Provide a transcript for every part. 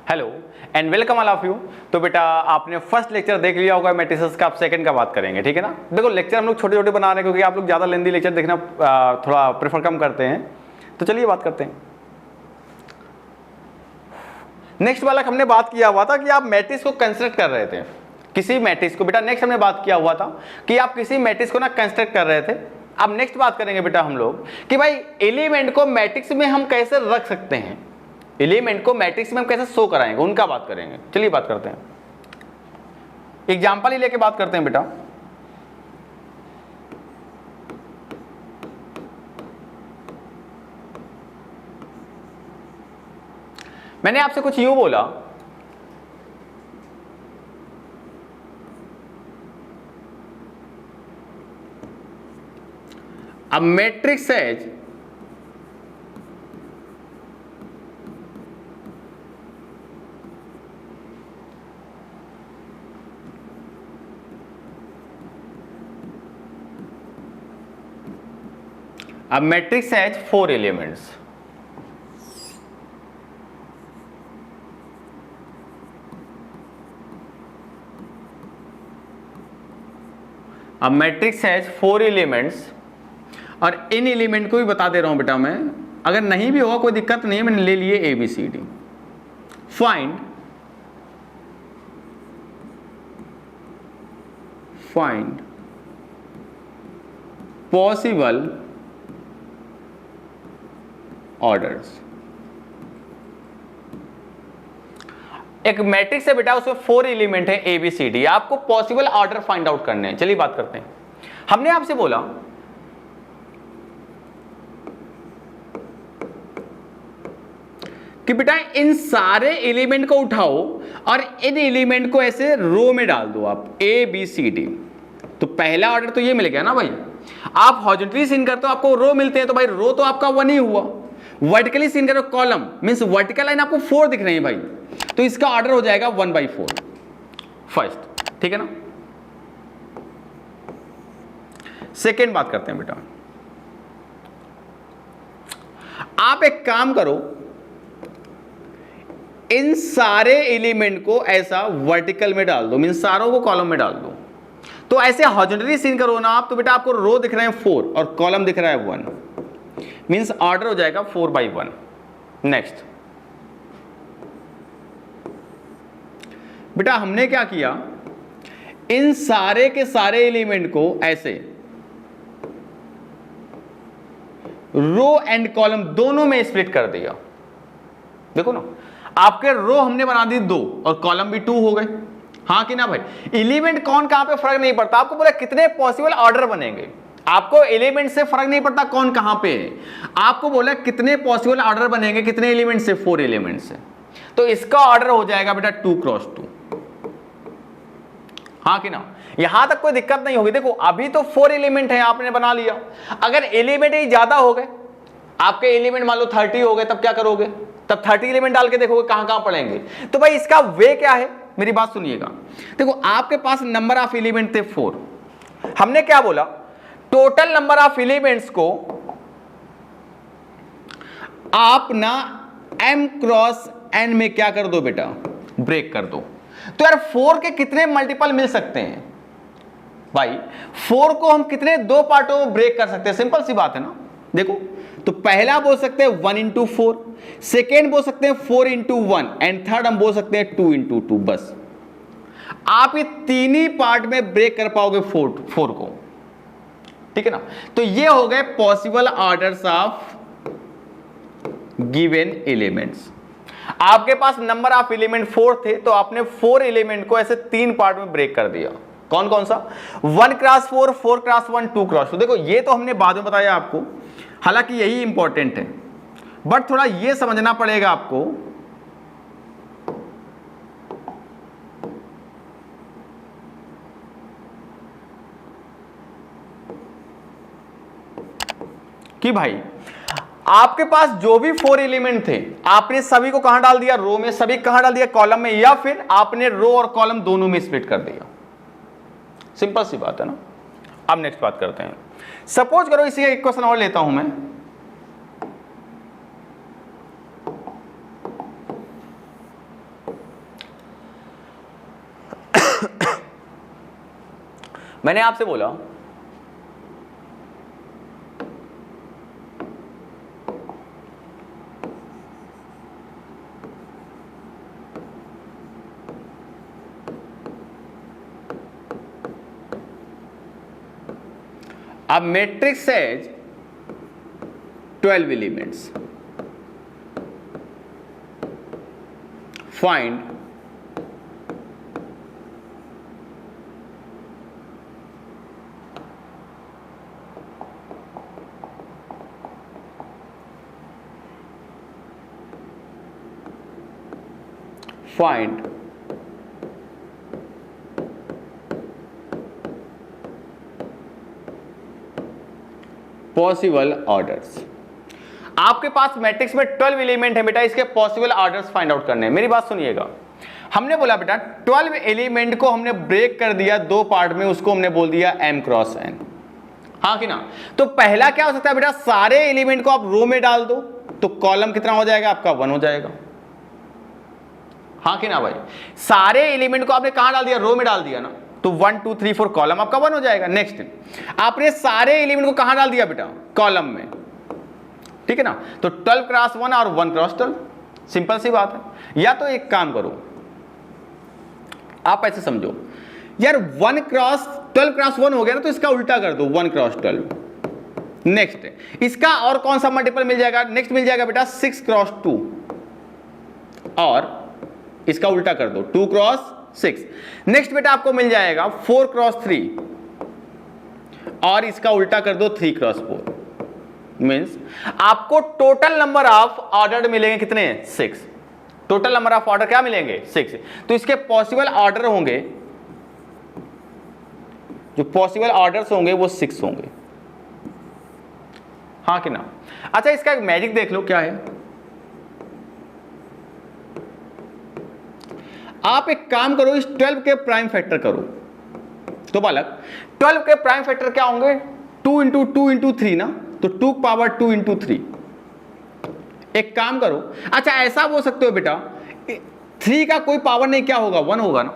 Hello and welcome all of you. तो बेटा आपने फर्स्ट लेक्चर देख लिया होगा मैट्रिसेस का, आप सेकंड का बात करेंगे, ठीक है ना। देखो लेक्चर हम लोग छोटे छोटे बना रहे हैं क्योंकि आप लोग ज़्यादा लेंदी लेक्चर देखना थोड़ा प्रेफर कम करते हैं। तो चलिए बात करते हैं। नेक्स्ट वाला हमने बात किया हुआ था कि आप मैट्रिक्स को कंस्ट्रक्ट कर रहे थे, किसी मैट्रिक्स को। बेटा नेक्स्ट हमने बात किया हुआ था कि आप किसी मैट्रिक्स को ना कंस्ट्रक्ट कर रहे थे। अब नेक्स्ट बात करेंगे बेटा हम लोग कि भाई एलिमेंट को मैट्रिक्स में हम कैसे रख सकते हैं, एलिमेंट को मैट्रिक्स में हम कैसे शो कराएंगे, उनका बात करेंगे। चलिए बात करते हैं, एग्जांपल ही लेके बात करते हैं बेटा। मैंने आपसे कुछ यूं बोला, अब मैट्रिक्स हैज अब मैट्रिक्स हैज 4 एलिमेंट्स। अब मैट्रिक्स हैज 4 एलिमेंट्स और इन एलिमेंट को भी बता दे रहा हूं बेटा मैं, अगर नहीं भी होगा कोई दिक्कत नहीं है, मैंने ले लिए ABCD। Find possible orders. एक मैट्रिक्स है बेटा, उसमें 4 एलिमेंट है ABCD, आपको पॉसिबल ऑर्डर फाइंड आउट करने हैं। चलिए बात करते हैं। हमने आपसे बोला कि बेटा इन सारे एलिमेंट को उठाओ और इन एलिमेंट को ऐसे रो में डाल दो आप, ABCD। तो पहला ऑर्डर तो ये मिल गया ना भाई। आप हॉरिजॉन्टली सीन करते हो आपको रो मिलते हैं, तो भाई रो तो आपका 1 ही हुआ। वर्टिकली सीन करो कॉलम, मींस वर्टिकल लाइन आपको 4 दिख रही है भाई, तो इसका ऑर्डर हो जाएगा 1/4 फर्स्ट, ठीक है ना। सेकेंड बात करते हैं बेटा, आप एक काम करो, इन सारे एलिमेंट को ऐसा वर्टिकल में डाल दो, मींस सारों को कॉलम में डाल दो। तो ऐसे हॉरिजॉन्टली सीन करो ना आप, तो बेटा आपको रो दिख रहे हैं 4 और कॉलम दिख रहा है 1, मींस ऑर्डर हो जाएगा 4/1। नेक्स्ट बेटा हमने क्या किया, इन सारे के सारे एलिमेंट को ऐसे रो एंड कॉलम दोनों में स्प्लिट कर दिया। देखो ना, आपके रो हमने बना दी 2 और कॉलम भी 2 हो गए, हाँ कि ना भाई। एलिमेंट कौन कहां पे फर्क नहीं पड़ता, आपको बोला कितने पॉसिबल ऑर्डर बनेंगे, आपको एलिमेंट से फर्क नहीं पड़ता कौन कहां पे है, आपको बोला कितने पॉसिबल ऑर्डर बनेंगे, कितने एलिमेंट से, 4 एलिमेंट से। तो इसका ऑर्डर हो जाएगा बेटा 2×2, हाँ कि ना। यहां तक कोई दिक्कत नहीं होगी। देखो अभी तो 4 एलिमेंट है, आपने बना लिया। अगर एलिमेंट ही ज्यादा हो गए, आपके एलिमेंट मान लो 30 हो गए, तब क्या करोगे, तब 30 एलिमेंट डाल के देखोगे कहां कहां पड़ेंगे। तो भाई इसका वे क्या है, मेरी बात सुनिएगा। देखो आपके पास नंबर ऑफ एलिमेंट थे 4, हमने क्या बोला, टोटल नंबर ऑफ एलिमेंट्स को आप ना m×n में क्या कर दो बेटा, ब्रेक कर दो। तो यार 4 के कितने मल्टीपल मिल सकते हैं भाई, 4 को हम कितने 2 पार्टों में ब्रेक कर सकते हैं, सिंपल सी बात है ना। देखो तो पहला बोल सकते हैं 1×4, सेकेंड बोल सकते हैं 4×1 एंड थर्ड हम बोल सकते हैं 2×2। बस आप ये 3 ही पार्ट में ब्रेक कर पाओगे 4 को, ठीक है ना। तो ये हो गए possible orders of given elements. आपके पास नंबर ऑफ एलिमेंट 4 थे, तो आपने 4 एलिमेंट को ऐसे 3 पार्ट में ब्रेक कर दिया। कौन कौन सा, 1×4, 4×1, 2×2। देखो ये तो हमने बाद में बताया आपको, हालांकि यही इंपॉर्टेंट है, बट थोड़ा ये समझना पड़ेगा आपको कि भाई आपके पास जो भी 4 एलिमेंट थे, आपने सभी को कहां डाल दिया, रो में, सभी कहां डाल दिया, कॉलम में, या फिर आपने रो और कॉलम दोनों में स्प्लिट कर दिया। सिंपल सी बात है ना। अब नेक्स्ट बात करते हैं। सपोज करो इसी का एक क्वेश्चन और लेता हूं मैं, मैंने आपसे बोला a matrix has 12 elements. Find possible orders. आपके पास मैट्रिक्स में 12 एलिमेंट है बेटा, इसके पॉसिबल ऑर्डर्स फाइंड आउट करने हैं। मेरी बात सुनिएगा, हमने बोला बेटा 12 एलिमेंट को हमने ब्रेक कर दिया दो पार्ट में, उसको हमने बोल दिया m क्रॉस n, हाँ कि ना। तो पहला क्या हो सकता है बेटा, सारे एलिमेंट को आप रो में डाल दो तो कॉलम कितना हो जाएगा आपका 1 हो जाएगा, हाँ कि ना भाई। सारे एलिमेंट को आपने कहां डाल दिया, रो में डाल दिया ना, तो 1 2 3 4 कॉलम आपका 1 हो जाएगा। नेक्स्ट आपने सारे एलिमेंट को कहां डाल दिया बेटा, कॉलम में, ठीक है ना। तो 12 क्रॉस 1 और 1 क्रॉस 12, सिंपल सी बात है। या तो एक काम करो, आप ऐसे समझो यार 1 क्रॉस 12 क्रॉस 1 हो गया ना, तो इसका उल्टा कर दो 1 क्रॉस 12। नेक्स्ट इसका और कौन सा मल्टीपल मिल जाएगा, नेक्स्ट मिल जाएगा बेटा 6 क्रॉस 2, और इसका उल्टा कर दो 2 क्रॉस 6। नेक्स्ट बेटा आपको मिल जाएगा 4 क्रॉस 3, और इसका उल्टा कर दो 3 क्रॉस 4। मींस आपको टोटल नंबर ऑफ ऑर्डर मिलेंगे कितने, 6। टोटल नंबर ऑफ ऑर्डर क्या मिलेंगे, 6। तो इसके पॉसिबल ऑर्डर होंगे, जो पॉसिबल ऑर्डर्स होंगे वो 6 होंगे, हाँ कि ना। अच्छा इसका एक मैजिक देख लो क्या है। आप एक काम करो, इस 12 के प्राइम फैक्टर करो। तो बालक 12 के प्राइम फैक्टर क्या होंगे, 2 इंटू 2 इंटू 3 ना, तो 2 पावर 2 इंटू 3। एक काम करो, अच्छा ऐसा बोल सकते हो बेटा 3 का कोई पावर नहीं क्या होगा, 1 होगा ना,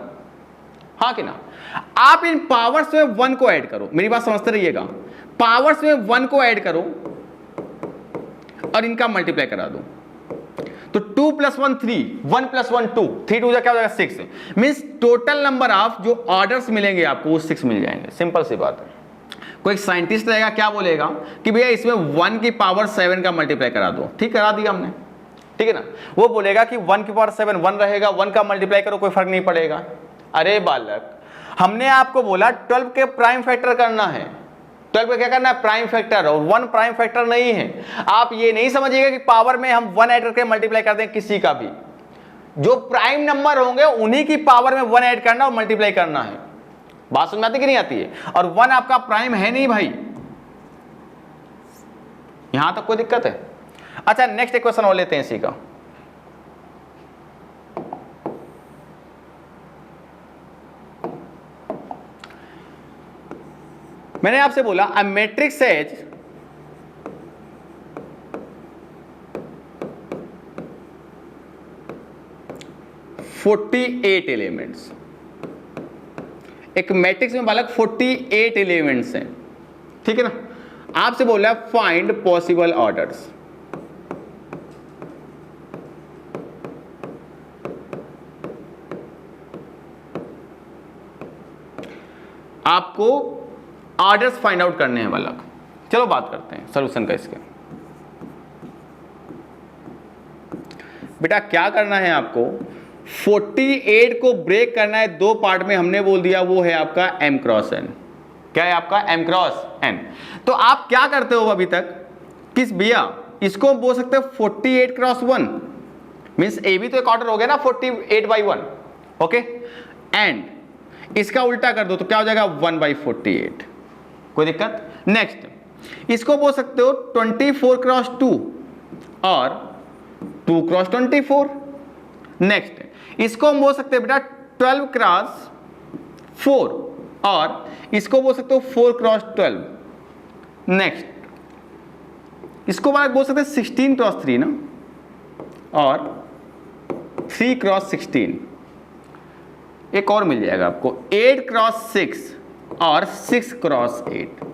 हाँ कि ना। आप इन पावर्स में 1 को ऐड करो, मेरी बात समझते रहिएगा। पावर्स में 1 को ऐड करो और इनका मल्टीप्लाई करा दो, तो 2 + 1 3, 1 + 1 2, 3 2 क्या हो जाएगा 6। मींस टोटल नंबर ऑफ जो ऑर्डर्स मिलेंगे आपको वो 6 मिल जाएंगे, सिंपल सी बात है। कोई साइंटिस्ट रहेगा क्या बोलेगा कि भैया इसमें 1 की पावर 7 का मल्टीप्लाई करा दो, ठीक करा दिया हमने, ठीक है ना। वो बोलेगा कि 1 की पावर 7 1 रहेगा, 1 का मल्टीप्लाई करो कोई फर्क नहीं पड़ेगा। अरे बालक हमने आपको बोला 12 के प्राइम फैक्टर करना है, 12 का क्या करना है, प्राइम फैक्टर, और 1 प्राइम फैक्टर नहीं है। आप ये नहीं समझिएगा कि पावर में हम 1 ऐड करके मल्टीप्लाई कर दें किसी का भी। जो प्राइम नंबर होंगे उन्हीं की पावर में 1 ऐड करना और मल्टीप्लाई करना है। बात समझ में आती कि नहीं आती है। और 1 आपका प्राइम है नहीं भाई, यहां तक कोई दिक्कत है। अच्छा नेक्स्ट एक क्वेश्चन और लेते हैं इसी का। मैंने आपसे बोला अ मैट्रिक्स हैज 48 एलिमेंट्स। एक मैट्रिक्स में बालक 48 एलिमेंट्स हैं, ठीक है ना। आपसे बोला फाइंड पॉसिबल ऑर्डर्स। आपको ऑर्डर्स फाइंड आउट करने हैं बालक। चलो बात करते हैं सॉल्यूशन का इसके। बेटा क्या करना है आपको, 48 को ब्रेक करना है दो पार्ट में, हमने बोल दिया वो है आपका m क्रॉस n। क्या है आपका m क्रॉस n। तो आप क्या करते हो अभी तक, किस भैया इसको बोल सकते हो 48 क्रॉस 1, मीन्स ए भी तो एक ऑर्डर हो गया ना 48/1, ओके। एंड इसका उल्टा कर दो तो क्या हो जाएगा 1/48, कोई दिक्कत। नेक्स्ट इसको बोल सकते हो 24 क्रॉस 2 और 2 क्रॉस 24। नेक्स्ट इसको हम बोल सकते हैं बेटा 12 क्रॉस 4 और इसको बोल सकते हो 4 क्रॉस 12। नेक्स्ट इसको बोल सकते हैं 16 क्रॉस 3 ना, और 3 क्रॉस 16। एक और मिल जाएगा आपको 8 क्रॉस 6 और 6 क्रॉस 8,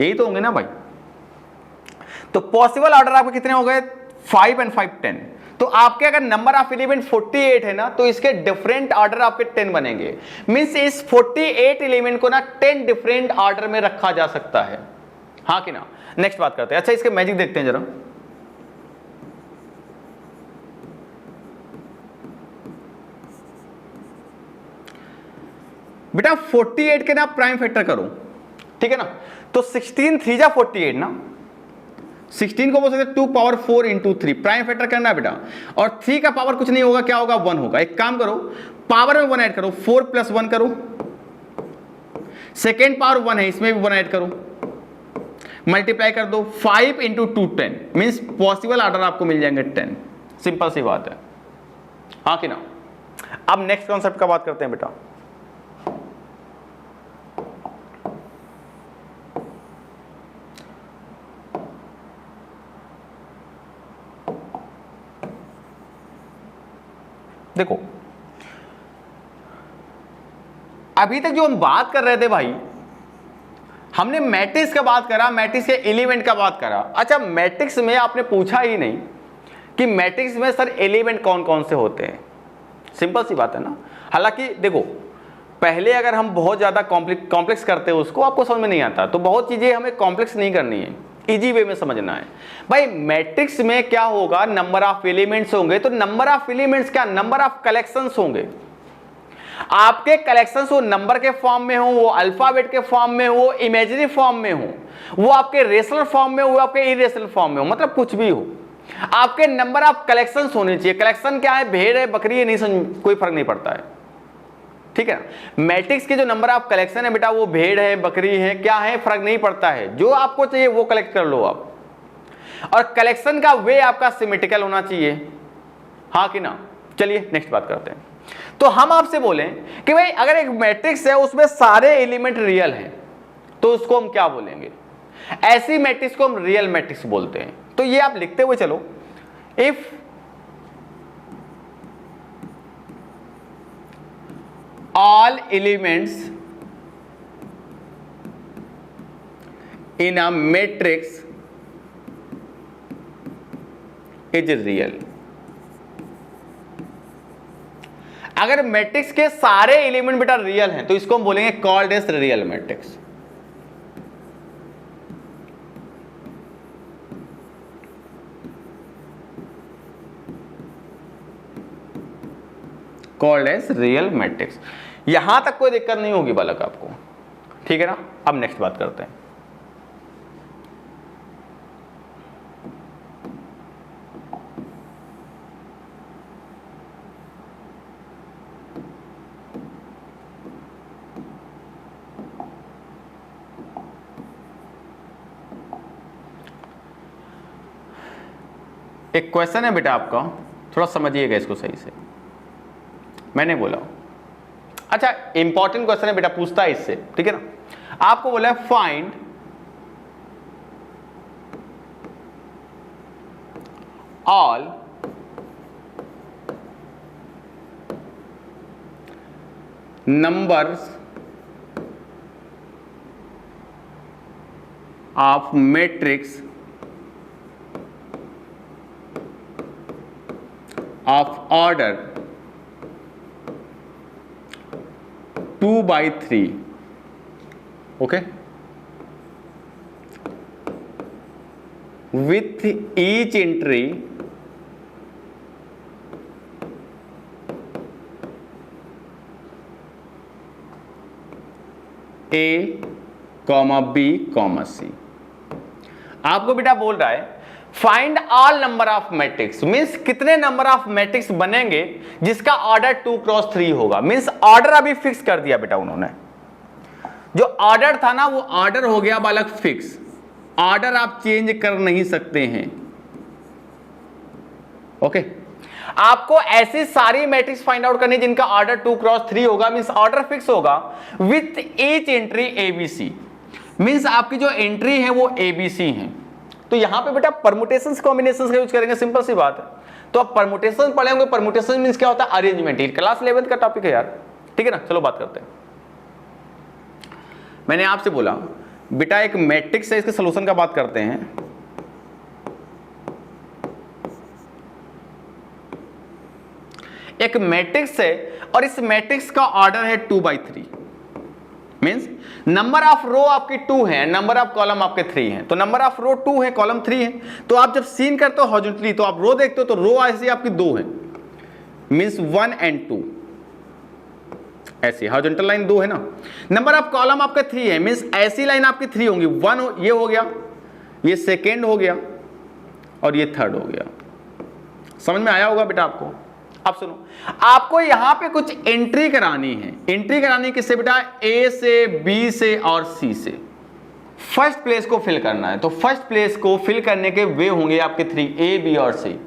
यही तो होंगे ना भाई। तो पॉसिबल ऑर्डर आपके कितने हो गए? 5 and 5 10। तो आपके अगर नंबर ऑफ एलिमेंट 48 है ना, तो इसके डिफरेंट ऑर्डर आपके 10 बनेंगे। मींस इस 48 एलिमेंट को ना 10 डिफरेंट ऑर्डर में रखा जा सकता है, हाँ कि ना। नेक्स्ट बात करते हैं। अच्छा, इसके मैजिक देखते हैं जरा। बेटा 48 के ना प्राइम फैक्टर करो, ठीक है ना। तो 16 3 जा 48 ना, 16 को बोल सकते 2 पावर 4 इंटू 3, प्राइम फैक्टर करना है बेटा। और 3 का पावर कुछ नहीं होगा, क्या होगा? 1 होगा। एक काम करो, पावर में 1 ऐड करो, 4 प्लस 1 करो, सेकेंड पावर 1 है, इसमें भी 1 ऐड करो, मल्टीप्लाई कर दो, 5 इंटू 2 10, मीन्स पॉसिबल ऑर्डर आपको मिल जाएंगे 10। सिंपल सी बात है, हाँ कि ना। अब नेक्स्ट कॉन्सेप्ट का बात करते हैं बेटा। देखो अभी तक जो हम बात कर रहे थे भाई, हमने मैट्रिक्स का बात करा, मैट्रिक्स के एलिमेंट का बात करा। अच्छा, मैट्रिक्स में आपने पूछा ही नहीं कि मैट्रिक्स में सर एलिमेंट कौन कौन से होते हैं। सिंपल सी बात है ना। हालांकि देखो, पहले अगर हम बहुत ज़्यादा कॉम्प्लेक्स करते हैं उसको, आपको समझ में नहीं आता। तो बहुत चीज़ें हमें कॉम्प्लेक्स नहीं करनी है, इजी वे में समझना है भाई। मैट्रिक्स में क्या होगा? नंबर ऑफ एलिमेंट्स होंगे। तो नंबर ऑफ एलिमेंट्स क्या? नंबर ऑफ कलेक्शंस होंगे। आपके कलेक्शंस वो नंबर के फॉर्म में हो, वो अल्फाबेट के फॉर्म में हो, वो इमेजिनरी फॉर्म में हो, वो आपके रेशनल फॉर्म में हो, आपके इरेशनल फॉर्म में हो, मतलब कुछ भी हो, आपके नंबर ऑफ कलेक्शंस होने चाहिए। कलेक्शन क्या है? भेड़ है, बकरी है, नहीं, कोई फर्क नहीं पड़ता है, ठीक है ना। मैट्रिक्स के जो नंबर ऑफ कलेक्शन है बेटा, वो भेड़ है, बकरी है, क्या है, फर्क नहीं पड़ता है। जो आपको चाहिए वो कलेक्ट कर लो आप। और कलेक्शन का वे आपका सिमेट्रिकल होना चाहिए, हाँ कि ना। चलिए नेक्स्ट बात करते हैं। तो हम आपसे बोलें कि भाई अगर एक मैट्रिक्स है उसमें सारे एलिमेंट रियल हैं, तो उसको हम क्या बोलेंगे? ऐसी मैट्रिक्स को हम रियल मैट्रिक्स बोलते हैं। तो ये आप लिखते हुए चलो, if all elements in a matrix is real। अगर मैट्रिक्स के सारे एलिमेंट बेटा रियल हैं तो इसको हम बोलेंगे called as real matrix. Called as real matrix. यहां तक कोई दिक्कत नहीं होगी बालक आपको, ठीक है ना। अब नेक्स्ट बात करते हैं। एक क्वेश्चन है बेटा आपका, थोड़ा समझिएगा इसको सही से। मैंने बोला, अच्छा इंपॉर्टेंट क्वेश्चन है बेटा, पूछता है इससे, ठीक है ना। आपको बोला है find all numbers of matrix of order 2/3, okay, with each entry A, B, C। आपको बेटा बोल रहा है find all number of matrix, means कितने नंबर ऑफ मैट्रिक्स बनेंगे जिसका ऑर्डर 2x3 होगा। मीन्स ऑर्डर अभी फिक्स कर दिया बेटा उन्होंने। जो ऑर्डर था ना वो ऑर्डर हो गया बालक फिक्स, ऑर्डर आप चेंज कर नहीं सकते हैं, ओके। आपको ऐसी सारी मैट्रिक्स फाइंड आउट करनी जिनका ऑर्डर 2x3 होगा, मीन्स ऑर्डर फिक्स होगा, with each entry ABC। Means आपकी जो एंट्री है वो ABC है। तो यहां पे बेटा परमुटेशंस कॉम्बिनेशंस का यूज करेंगे, सिंपल सी बात है। तो आप परमुटेशन पढ़े होंगे, परमुटेशन मींस क्या होता है? अरेंजमेंट। क्लास 11th का टॉपिक है यार, ठीक है ना। चलो बात करते हैं। मैंने आपसे बोला बेटा एक मैट्रिक्स है, इसके सॉल्यूशन का बात करते हैं। एक मैट्रिक्स है और इस मैट्रिक्स का ऑर्डर है 2/3, मींस नंबर ऑफ रो आपकी 2 है, नंबर ऑफ कॉलम आपके 3 है। तो नंबर ऑफ रो 2 है, कॉलम 3 है। तो आप जब सीन करते हो हॉरिजॉन्टली तो आप रो देखते हो तो रो ऐसी आपकी 2 है, मींस 1 and 2, ऐसी हॉरिजॉन्टल लाइन 2 है ना। नंबर ऑफ कॉलम आपका 3 है, मींस ऐसी लाइन आपकी 3 होंगी। 1 ये हो गया, ये सेकेंड हो गया और ये थर्ड हो गया। समझ में आया होगा बेटा आपको। अब सुनो, आपको यहां पे कुछ एंट्री करानी है। एंट्री करानी किससे बेटा? ए से, बी से और सी से। फर्स्ट प्लेस को फिल करना है, तो फर्स्ट प्लेस को फिल करने के वे होंगे आपके 3, ए, बी और सी।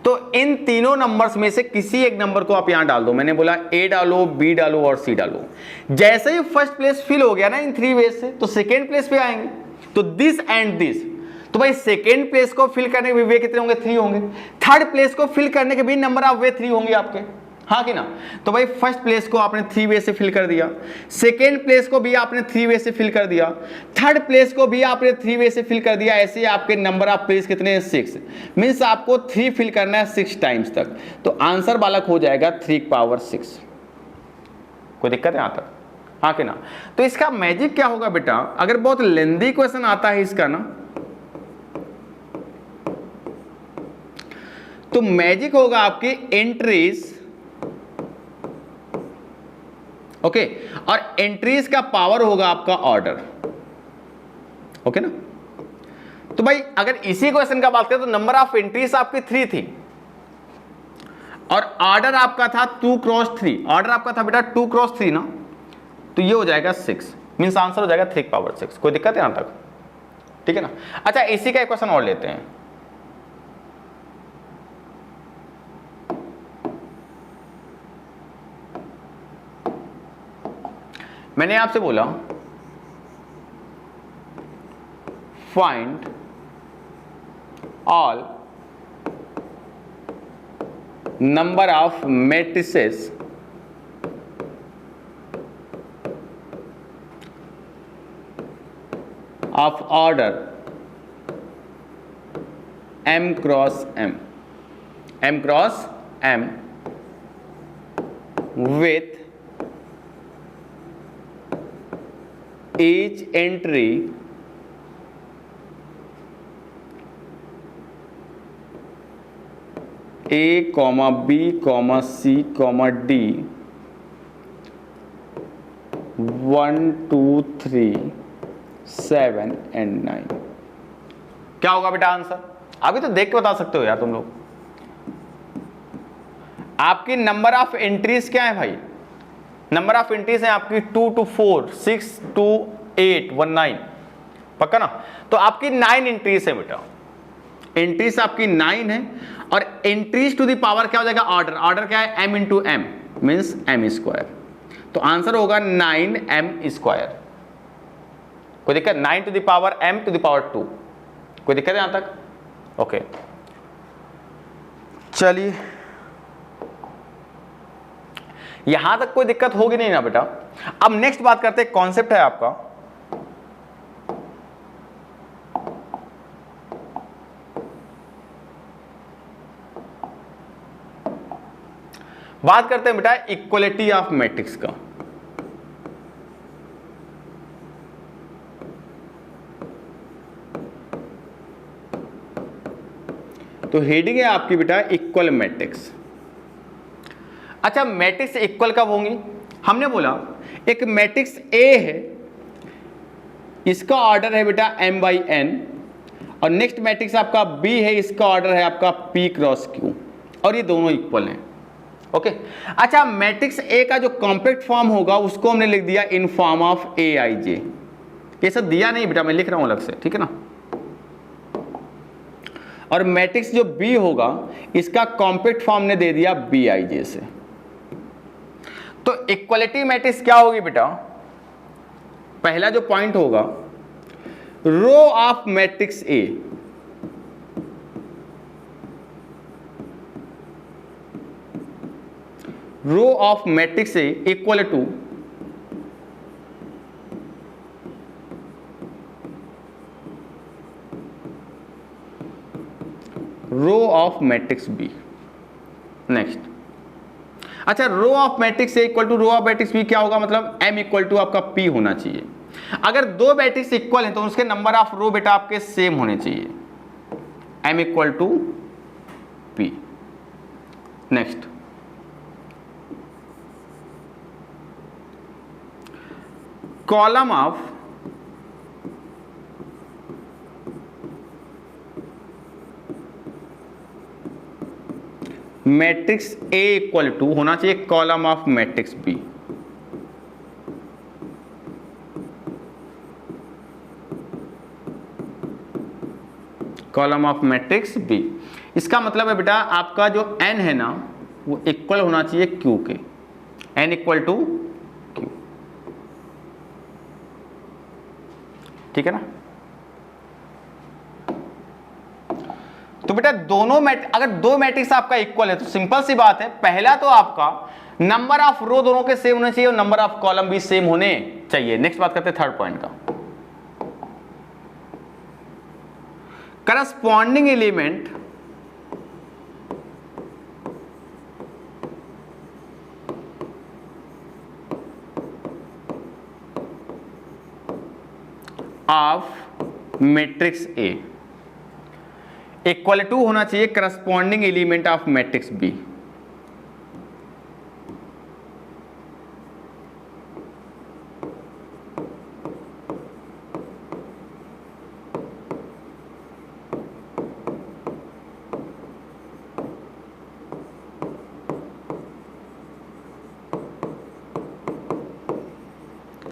तो इन तीनों नंबर्स में से किसी एक नंबर को आप यहां डाल दो। मैंने बोला ए डालो, बी डालो और सी डालो। जैसे ही फर्स्ट प्लेस फिल हो गया ना इन 3 वेज से, तो सेकेंड प्लेस पे आएंगे। तो दिस एंड दिस, तो भाई सेकेंड प्लेस को फिल करने के वे कितने होंगे? 3 होंगे। थर्ड प्लेस को फिल करने के भी नंबर ऑफ वे 3 होंगे आपके, हाँ कि ना। तो भाई फर्स्ट प्लेस को आपने 3 वे से फिल कर दिया, सेकेंड प्लेस को भी आपने 3 वे से फिल कर दिया, थर्ड प्लेस को भी आपने 3 वे से फिल कर दिया। ऐसे आपके नंबर ऑफ प्लेस कितने हैं? 6, मीन्स आपको 3 फिल करना है 6 टाइम्स तक। तो आंसर बालक हो जाएगा 3/6। कोई दिक्कत है यहां तक, हाँ कि ना। तो इसका मैजिक क्या होगा बेटा? अगर बहुत लेंदी क्वेश्चन आता है इसका ना, तो मैजिक होगा आपकी एंट्रीज, ओके, और एंट्रीज का पावर होगा आपका ऑर्डर, ओके ना। तो भाई अगर इसी क्वेश्चन का बात करें तो नंबर ऑफ एंट्रीज आपकी 3 थी और ऑर्डर आपका था 2x3। ऑर्डर आपका था बेटा 2x3 ना, तो ये हो जाएगा 6, मीन्स आंसर हो जाएगा 3/6। कोई दिक्कत है यहां तक? ठीक है ना। अच्छा, इसी का एक क्वेश्चन और लेते हैं। मैंने आपसे बोला find all number of matrices of order m cross m with each entry A, B, C, D 1, 2, 3, 7 and 9। क्या होगा बेटा आंसर? अभी तो देख के बता सकते हो यार तुम लोग। आपकी नंबर ऑफ एंट्रीज क्या है भाई? नंबर ऑफ एंट्रीज है आपकी 2 to 4, 6 to 8, 1, 9, पक्का ना। तो आपकी 9 एंट्रीज है बेटा। एंट्रीज आपकी 9 है और एंट्रीज टू द पावर क्या हो जाएगा? ऑर्डर। ऑर्डर क्या है? m into m means m²। तो आंसर होगा 9m²। कोई दिक्कत? 9 to the power m to the power 2। कोई दिक्कत है यहां तक? ओके, चलिए यहां तक कोई दिक्कत होगी नहीं ना बेटा। अब नेक्स्ट बात करते हैं, कॉन्सेप्ट है आपका बात करते हैं बेटा इक्वलिटी ऑफ मैट्रिक्स का। तो हेडिंग है आपकी बेटा इक्वल मैट्रिक्स। अच्छा, मैट्रिक्स इक्वल कब होंगी? हमने बोला एक मैट्रिक्स ए है, इसका ऑर्डर है बेटा m/n, और नेक्स्ट मैट्रिक्स आपका बी है, इसका ऑर्डर है आपका p×q, और ये दोनों इक्वल हैं। ओके। अच्छा, मैट्रिक्स ए का जो कॉम्पैक्ट फॉर्म होगा उसको हमने लिख दिया इन फॉर्म ऑफ aij। ये सब दिया नहीं बेटा, मैं लिख रहा हूं अलग से, ठीक है ना। और मैट्रिक्स जो बी होगा इसका कॉम्पैक्ट फॉर्म ने दे दिया bij से। तो इक्वलिटी मैट्रिक्स क्या होगी बेटा? पहला जो पॉइंट होगा, row of matrix A row of matrix A equal to of matrix B. Next, अच्छा, row of matrix A equal to row of matrix B क्या होगा, मतलब m इक्वल टू आपका p होना चाहिए। अगर दो मैट्रिक्स इक्वल हैं तो उसके नंबर ऑफ रो बेटा आपके सेम होने चाहिए, m equal to p। Next, column of matrix A equal to होना चाहिए column of matrix B. Column of matrix B, इसका मतलब है बेटा आपका जो n है ना वो इक्वल होना चाहिए q के, n इक्वल टू q, ठीक है ना। तो बेटा दोनों अगर दो मैट्रिक्स आपका इक्वल है तो सिंपल सी बात है, पहला तो आपका नंबर ऑफ रो दोनों के सेम होने चाहिए और नंबर ऑफ कॉलम भी सेम होने चाहिए। नेक्स्ट बात करते हैं थर्ड पॉइंट का, corresponding element of matrix A equal to होना चाहिए corresponding element of matrix B.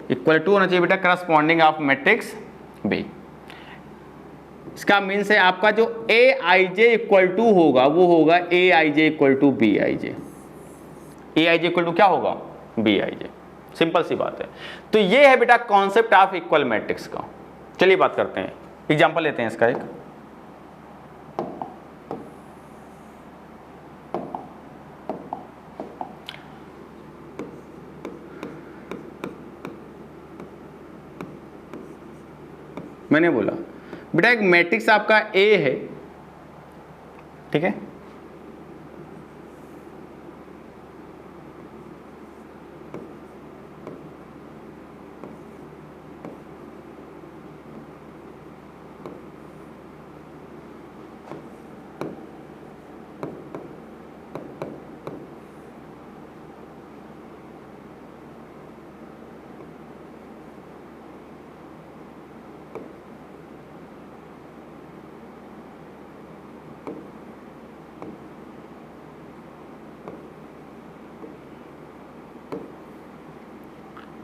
Equal to होना चाहिए बेटा करस्पॉन्डिंग ऑफ मैट्रिक्स बी। इसका मीन्स है आपका जो ए आई जे इक्वल टू होगा वो होगा A I J equal to B I J. A I J equal to क्या होगा, बी आई जे। सिंपल सी बात है। तो ये है बेटा कॉन्सेप्ट ऑफ इक्वल मैट्रिक्स का। चलिए बात करते हैं, एग्जांपल लेते हैं इसका एक। मैंने बोला बेटा एक मैट्रिक्स आपका ए है, ठीक है,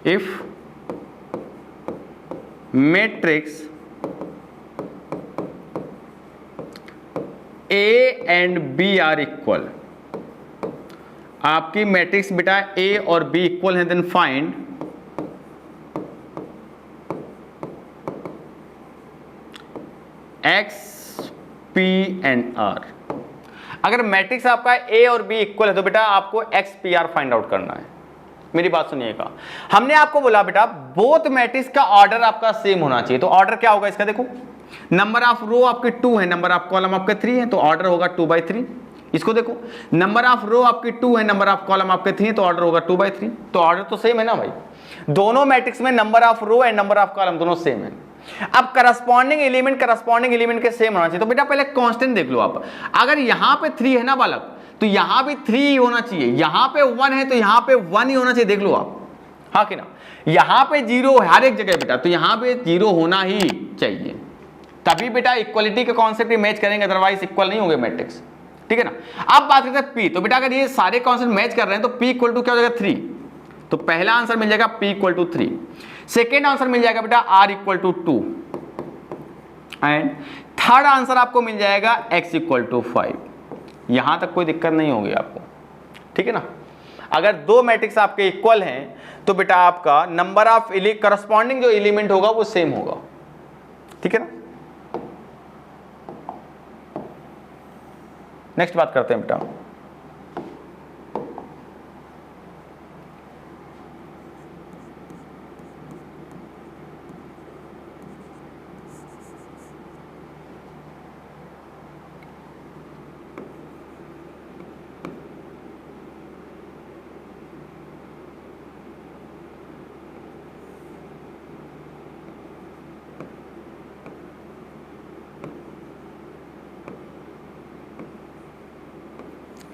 if matrix A and B are equal, आपकी मैट्रिक्स बेटा A और B इक्वल है, then find X P and R। अगर मैट्रिक्स आपका A और B इक्वल है तो बेटा आपको X P R find out करना है। मेरी बात सुनिएगा, हमने आपको बोला बेटा बोथ मैट्रिक्स का ऑर्डर आपका सेम होना चाहिए। तो ऑर्डर क्या होगा इसका, देखो नंबर ऑफ रो आपके 2 है, नंबर ऑफ कॉलम आपके 3 है, तो ऑर्डर होगा 2/3। इसको देखो नंबर ऑफ रो आपकी 2 है, नंबर ऑफ कॉलम आपके 3 है, तो ऑर्डर होगा 2/3। तो ऑर्डर तो सेम है ना भाई, दोनों मैट्रिक्स में number of row and number of column दोनों सेम है। अब करस्पॉन्डिंग एलिमेंट के सेम होना चाहिए। तो बेटा पहले कांस्टेंट देख लो आप, अगर यहां पे 3 है ना बालक तो यहां भी 3 ही होना चाहिए, यहां पे 1 है तो यहां पे 1 ही होना चाहिए। देख लो आप, हाँ कि ना, यहां पे 0 है हर एक जगह बेटा, तो यहां पे 0 होना ही चाहिए, तभी बेटा इक्वलिटी के कॉन्सेप्ट मैच करेंगे, अदरवाइज इक्वल नहीं होंगे मैट्रिक्स, ठीक है ना। अब बात करते हैं पी। तो बेटा अगर ये सारे कॉन्सेप्ट मैच कर रहे हैं तो पी इक्वल टू क्या हो जाएगा, 3। तो पहला आंसर मिल जाएगा P equal to 3। Second answer मिल जाएगा बेटा R equal to 2 and third answer आपको मिल जाएगा एक्स इक्वल टू 5। यहां तक कोई दिक्कत नहीं होगी आपको, ठीक है ना। अगर दो मैट्रिक्स आपके इक्वल हैं तो बेटा आपका नंबर ऑफ करस्पॉन्डिंग जो एलिमेंट होगा वो सेम होगा, ठीक है ना। नेक्स्ट बात करते हैं बेटा,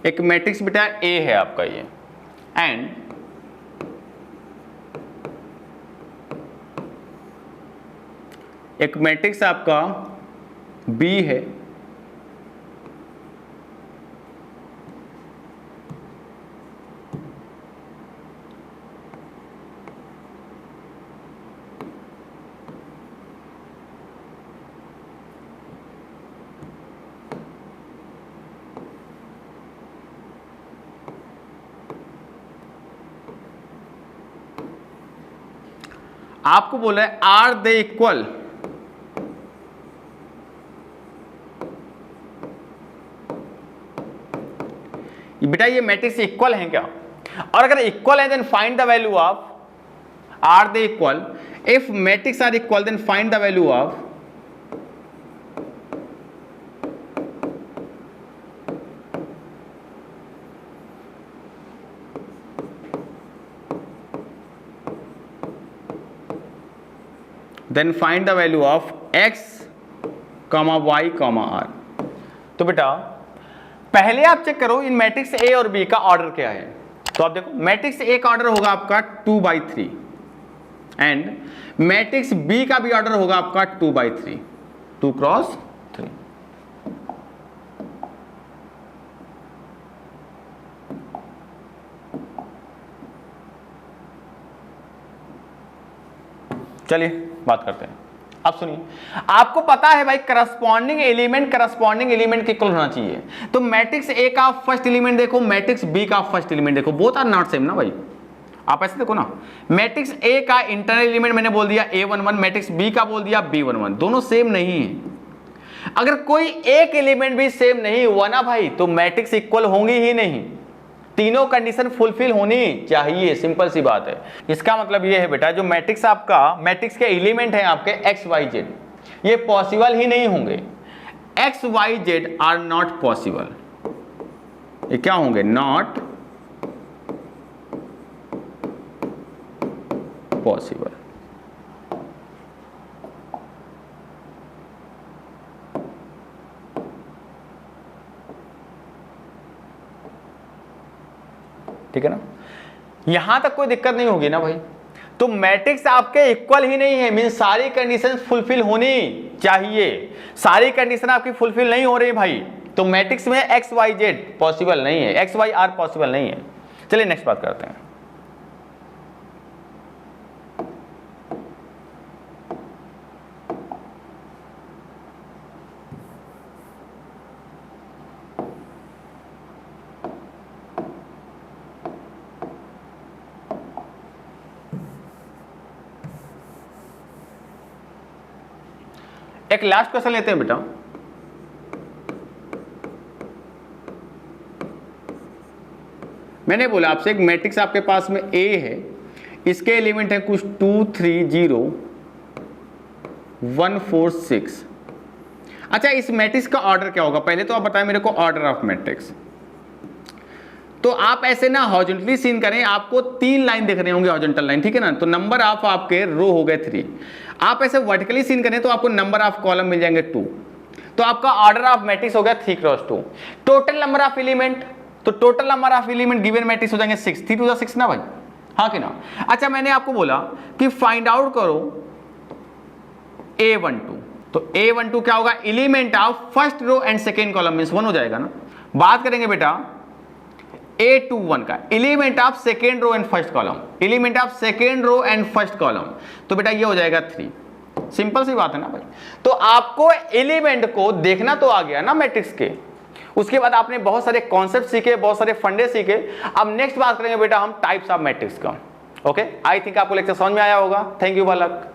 एक मैट्रिक्स बेटा ए है आपका ये, एंड एक मैट्रिक्स आपका बी है, आपको बोला है आर दे इक्वल, बेटा ये मैट्रिक्स इक्वल है क्या? और अगर इक्वल है then find the value of R they equal, if matrix are equal then find the value of then find the value of x, y, r। तो बेटा पहले आप चेक करो इन मैट्रिक्स ए और बी का ऑर्डर क्या है। तो आप देखो मैट्रिक्स ए का ऑर्डर होगा आपका 2/3 एंड मैट्रिक्स बी का भी ऑर्डर होगा आपका 2/3, 2 क्रॉस 3। चलिए बात करते हैं। अब सुनिए, आपको पता है भाई करस्पॉन्डिंग एलिमेंट के इक्वल होना चाहिए। तो मैट्रिक्स ए का फर्स्ट एलिमेंट देखो, मैट्रिक्स बी का फर्स्ट एलिमेंट देखो, बोथ आर नॉट सेम ना भाई। आप ऐसे देखो ना, मैट्रिक्स ए का इंटरनल एलिमेंट मैंने बोल दिया A11, मैट्रिक्स बी का बोल दिया B11, दोनों सेम नहीं है। अगर कोई एक एलिमेंट भी सेम नहीं हुआ ना भाई तो मैट्रिक्स इक्वल होंगी ही नहीं। तीनों कंडीशन फुलफिल होनी चाहिए, सिंपल सी बात है। इसका मतलब ये है बेटा जो मैट्रिक्स आपका मैट्रिक्स के एलिमेंट हैं आपके एक्स वाई जेड, ये पॉसिबल ही नहीं होंगे। X Y Z are not possible. ये क्या होंगे? Not possible. ठीक है ना, यहां तक कोई दिक्कत नहीं होगी ना भाई। तो मैट्रिक्स आपके इक्वल ही नहीं है, मीन सारी कंडीशन फुलफिल होनी चाहिए। सारी कंडीशन आपकी फुलफिल नहीं हो रही भाई, तो मैट्रिक्स में एक्स वाई जेड पॉसिबल नहीं है, एक्स वाई आर पॉसिबल नहीं है। चलिए नेक्स्ट बात करते हैं। एक लास्ट क्वेश्चन लेते हैं बेटा। मैंने बोला आपसे एक मैट्रिक्स आपके पास में ए है, इसके एलिमेंट है कुछ 2 3 0 1 4 6। अच्छा इस मैट्रिक्स का ऑर्डर क्या होगा? पहले तो आप बताएं मेरे को ऑर्डर ऑफ मैट्रिक्स। तो आप ऐसे ना हॉरिजॉन्टली सीन करें, आपको 3 लाइन देख रहे होंगे हॉरिजॉन्टल लाइन, ठीक है ना। तो नंबर ऑफ आपके रो हो गए 3। आप ऐसे वर्टिकली सीन करें तो आपको नंबर ऑफ कॉलम मिल जाएंगे 2। तो आपका ऑर्डर ऑफ मैट्रिक्स हो गया 3 cross 2। Total number of element, तो total number of element given matrix हो जाएंगे 6, 3 टू 6 ना भाई, हाँ कि ना। अच्छा मैंने आपको बोला कि फाइंड आउट करो A12, तो A12 क्या होगा? Element of first row and second column means 1 हो जाएगा ना। बात करेंगे बेटा A21 का, element of second row and first column, element of second row and first column, तो बेटा ये हो जाएगा 3। सिंपल सी बात है ना भाई। तो आपको एलिमेंट को देखना तो आ गया ना मैट्रिक्स के, उसके बाद आपने बहुत सारे कॉन्सेप्ट सीखे, बहुत सारे फंडे सीखे। अब नेक्स्ट बात करेंगे बेटा हम टाइप्स ऑफ मैट्रिक्स का। ओके, आई थिंक आपको लेक्चर समझ में आया होगा। थैंक यू बालक।